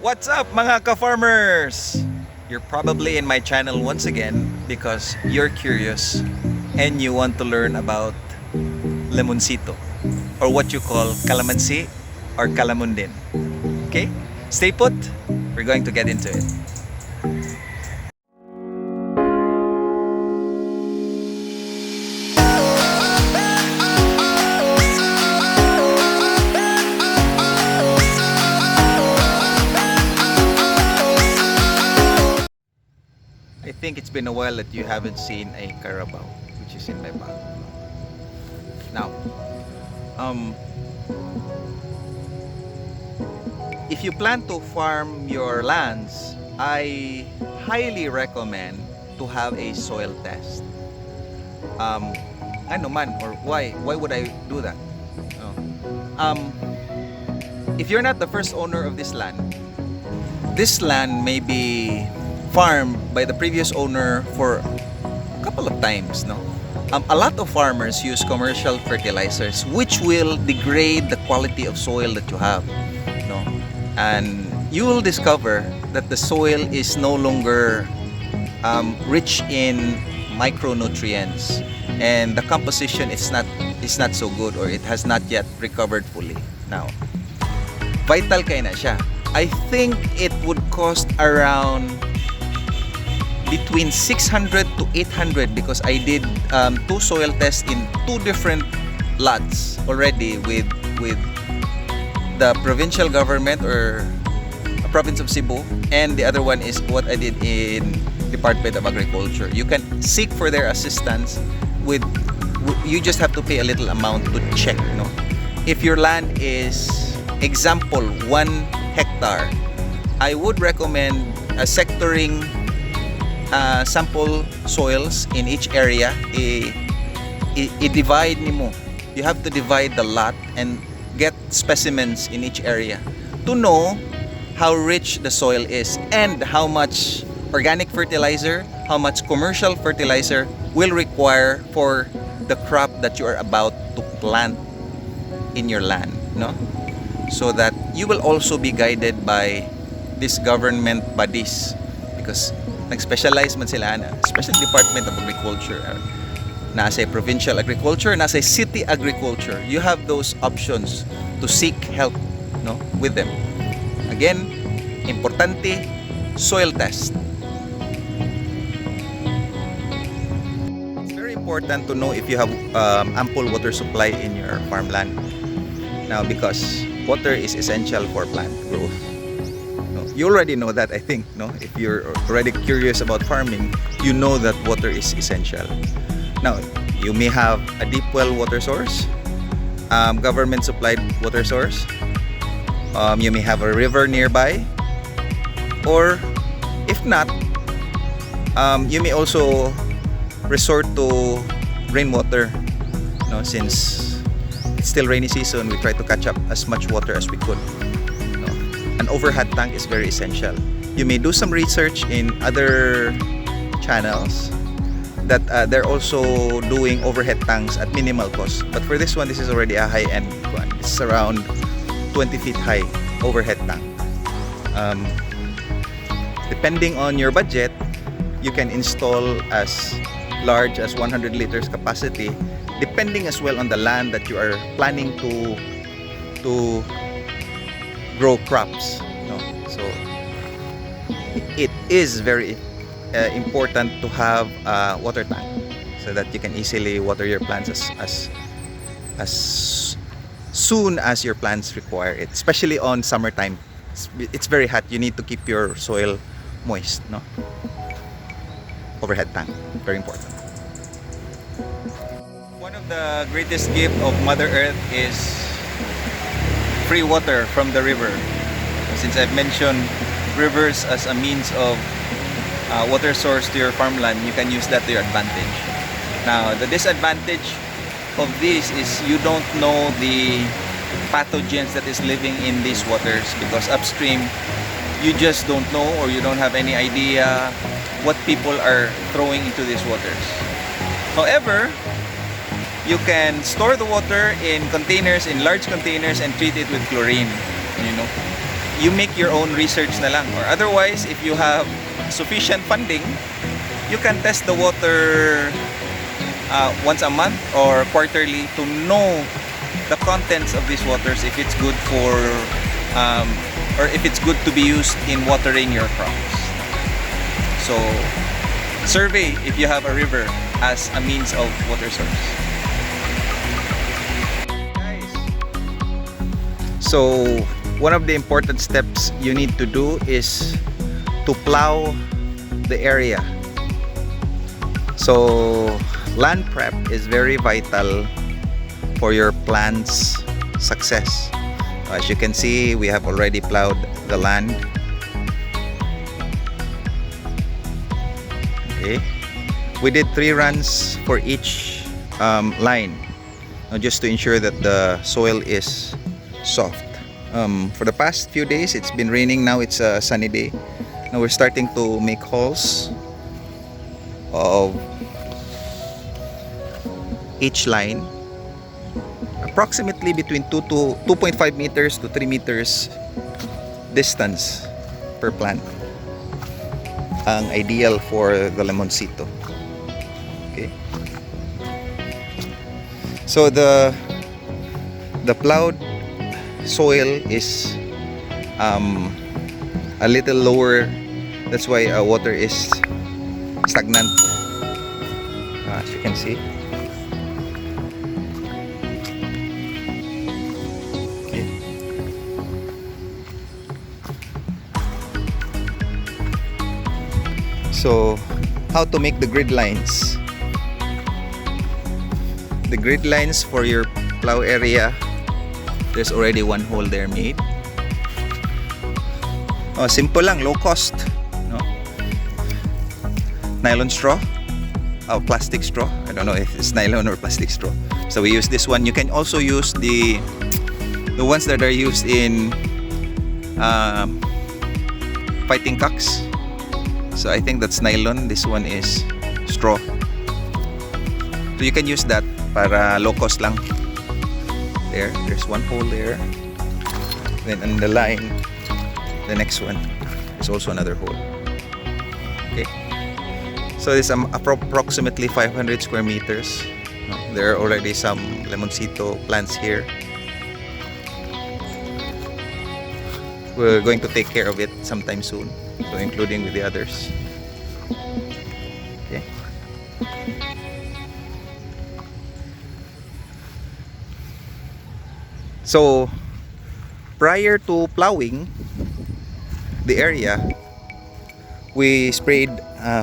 What's up mga ka-farmers? You're probably in my channel once again because you're curious and you want to learn about limoncito, or what you call calamansi or calamundin. Okay? Stay put. We're going to get into it. I think it's been a while that you haven't seen a carabao, which is in my bag. Now, if you plan to farm your lands, I highly recommend to have a soil test. Ano man, or why would I do that? If you're not the first owner of this land may be farmed by the previous owner for a couple of times, no? A lot of farmers use commercial fertilizers which will degrade the quality of soil that you have, no? And you will discover that the soil is no longer rich in micronutrients, and the composition is not so good, or it has not yet recovered fully. Now, vital kaya na siya. I think it would cost around between 600 to 800 because I did 2 soil tests in 2 different lots already with the provincial government, or province of Cebu, and the other one is what I did in Department of Agriculture. You can seek for their assistance with, you just have to pay a little amount to check, no? If your land is, example, 1 hectare, I would recommend sectoring sample soils in each area. I-divide nimo. You have to divide the lot and get specimens in each area to know how rich the soil is and how much organic fertilizer, how much commercial fertilizer will require for the crop that you are about to plant in your land, no? So that you will also be guided by these government bodies, because nag-specialize man sila na, especially Department of Agriculture, nasa provincial agriculture, nasa city agriculture. You have those options to seek help, no, with them. Again, importante, soil test. It's very important to know if you have ample water supply in your farmland. Now, because water is essential for plant growth. You already know that, I think, no? If you're already curious about farming, you know that water is essential. Now, you may have a deep well water source, government supplied water source. You may have a river nearby, or if not, you may also resort to rainwater. No, since it's still rainy season, we try to catch up as much water as we could. An overhead tank is very essential. You may do some research in other channels that they're also doing overhead tanks at minimal cost. But for this one, this is already a high-end one. It's around 20 feet high overhead tank. Depending on your budget, you can install as large as 100 liters capacity, depending as well on the land that you are planning to grow crops, no? So it is very important to have a water tank so that you can easily water your plants as soon as your plants require it, especially on summertime. It's very hot. You need to keep your soil moist, no? Overhead tank, very important. One of the greatest gifts of Mother Earth is free water from the river. Since I've mentioned rivers as a means of water source to your farmland, you can use that to your advantage. Now, the disadvantage of this is you don't know the pathogens that is living in these waters, because upstream you just don't know, or you don't have any idea what people are throwing into these waters. However, you can store the water in containers, in large containers, and treat it with chlorine, you know. you make your own research na lang. Or otherwise, if you have sufficient funding, you can test the water once a month or quarterly to know the contents of these waters, if it's good for or if it's good to be used in watering your crops. So survey if you have a river as a means of water source. So one of the important steps you need to do is to plow the area. So land prep is very vital for your plant's success. As you can see, we have already plowed the land. Okay, we did 3 runs for each line, just to ensure that the soil is soft. For the past few days, it's been raining. Now it's a sunny day. Now we're starting to make holes of each line, approximately between 2.5 meters to 3 meters distance per plant. Ang ideal for the lemoncito. Okay. So the plowed soil is a little lower. That's why water is stagnant, as you can see. Okay. So how to make the grid lines? The grid lines for your plow area, there's already one hole there made. Oh, simple lang, low cost, no? Nylon straw, plastic straw. I don't know if it's nylon or plastic straw. So we use this one. You can also use the ones that are used in fighting cocks. So I think that's nylon. This one is straw. So you can use that para low cost lang. There's one hole there. Then on the line, the next one is also another hole. Okay. So this is approximately 500 square meters. There are already some lemoncito plants here. We're going to take care of it sometime soon, so including with the others. Okay. So prior to plowing the area, we sprayed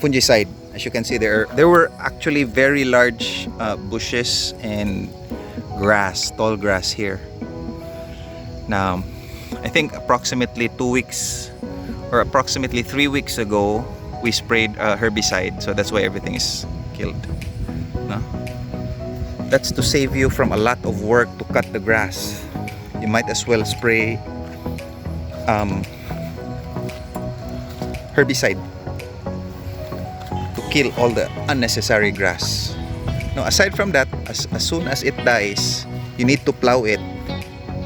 fungicide. As you can see, there were actually very large bushes and grass, tall grass here. Now, I think approximately 2 weeks or approximately 3 weeks ago, we sprayed herbicide. So that's why everything is killed. No? That's to save you from a lot of work to cut the grass. You might as well spray herbicide to kill all the unnecessary grass. Now, aside from that, as soon as it dies, you need to plow it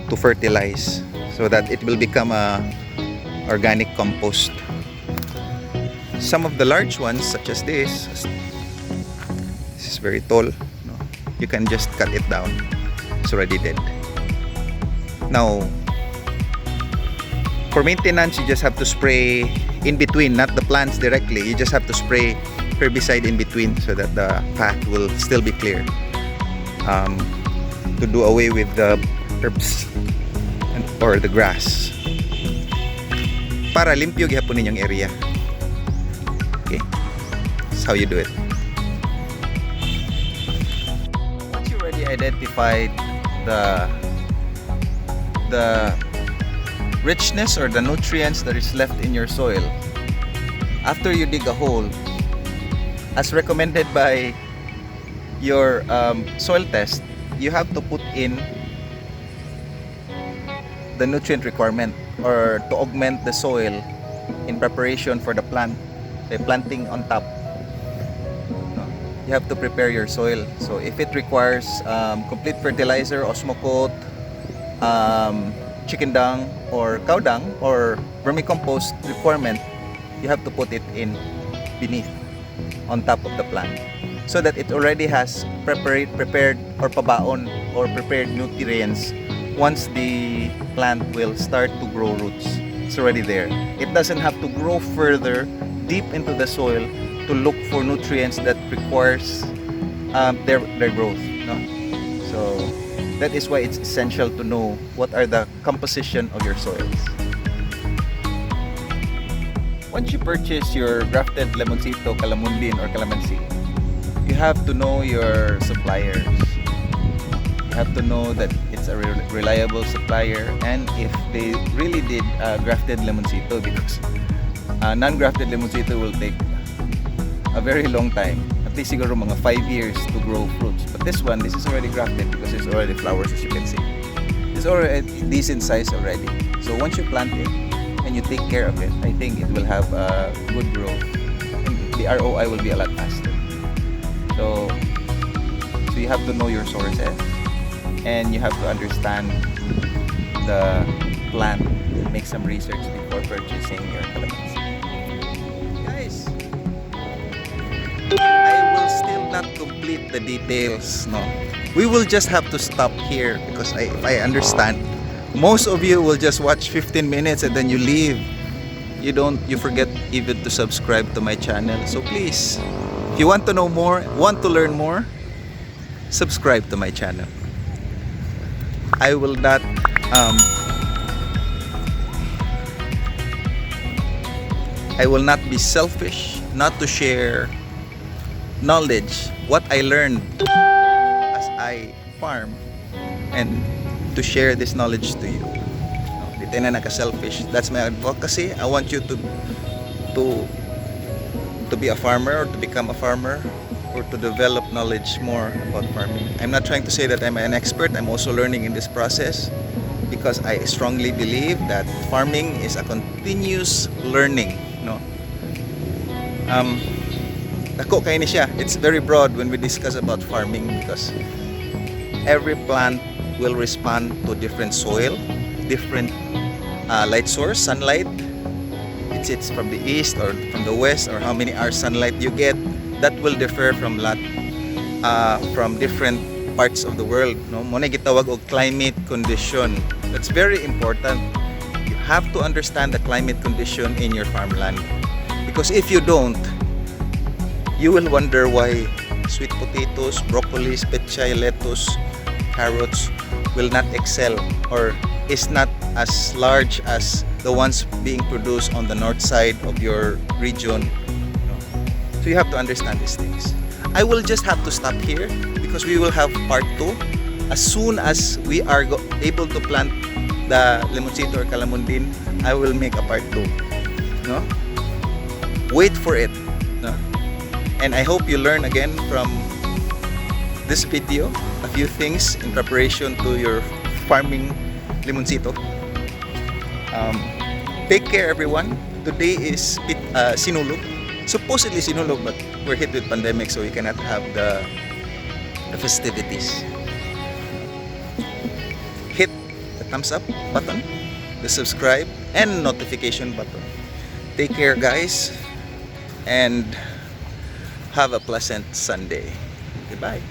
to fertilize so that it will become a organic compost. Some of the large ones, such as this is very tall. No? You can just cut it down. It's already dead. Now, for maintenance, you just have to spray in between, not the plants directly. You just have to spray herbicide in between so that the path will still be clear. To do away with the herbs or the grass. Para limpyo gihapon ninyong area. Okay? That's how you do it. Once you already identified the richness or the nutrients that is left in your soil, after you dig a hole, as recommended by your soil test, you have to put in the nutrient requirement or to augment the soil in preparation for the plant, the planting on top. You have to prepare your soil. So if it requires complete fertilizer, osmocote, chicken dung or cow dung or vermicompost requirement, you have to put it in beneath, on top of the plant, so that it already has prepared or pabaon or prepared nutrients. Once the plant will start to grow roots, it's already there. It doesn't have to grow further deep into the soil to look for nutrients that requires their growth, no? So that is why it's essential to know what are the composition of your soils. Once you purchase your grafted lemoncito, calamundin, or calamansi, you have to know your suppliers. You have to know that it's a reliable supplier, and if they really did grafted lemoncito, because non-grafted lemoncito will take a very long time, at least siguro mga 5 years to grow fruits. But this is already grafted because it's already flowers, as you can see. It's already a decent size already. So once you plant it and you take care of it, I think it will have a good growth, and the ROI will be a lot faster. So you have to know your sources, and you have to understand the plant, make some research before purchasing your calamansi. Guys, I will still not complete the details, no. We will just have to stop here because if I understand, most of you will just watch 15 minutes and then you leave. You forget even to subscribe to my channel. So please, if you want to know more, want to learn more, subscribe to my channel. I will not be selfish not to share knowledge, what I learned as I farm, and to share this knowledge to you. Di tayo na naka-selfish. That's my advocacy. I want you to be a farmer, or to become a farmer, or to develop knowledge more about farming. I'm not trying to say that I'm an expert. I'm also learning in this process, because I strongly believe that farming is a continuous learning, no? Dako kay ni siya. It's very broad when we discuss about farming, because every plant will respond to different soil, different light source, sunlight. It's from the east or from the west, or how many hours sunlight you get. That will differ from different parts of the world, no? Mo na gitawag og climate condition. That's very important. You have to understand the climate condition in your farmland, because if you don't, you will wonder why sweet potatoes, broccoli, pechay, lettuce, carrots will not excel, or is not as large as the ones being produced on the north side of your region. So you have to understand these things. I will just have to stop here because we will have part 2. As soon as we are able to plant the lemoncito or calamundin, I will make a part 2. No? Wait for it. No? And I hope you learn again from this video a few things in preparation to your farming lemoncito. Take care, everyone. Today is Sinulog. Supposedly Sinulog, but we're hit with pandemic, so we cannot have the festivities. Hit the thumbs up button, the subscribe, and notification button. Take care, guys, and have a pleasant Sunday. Goodbye.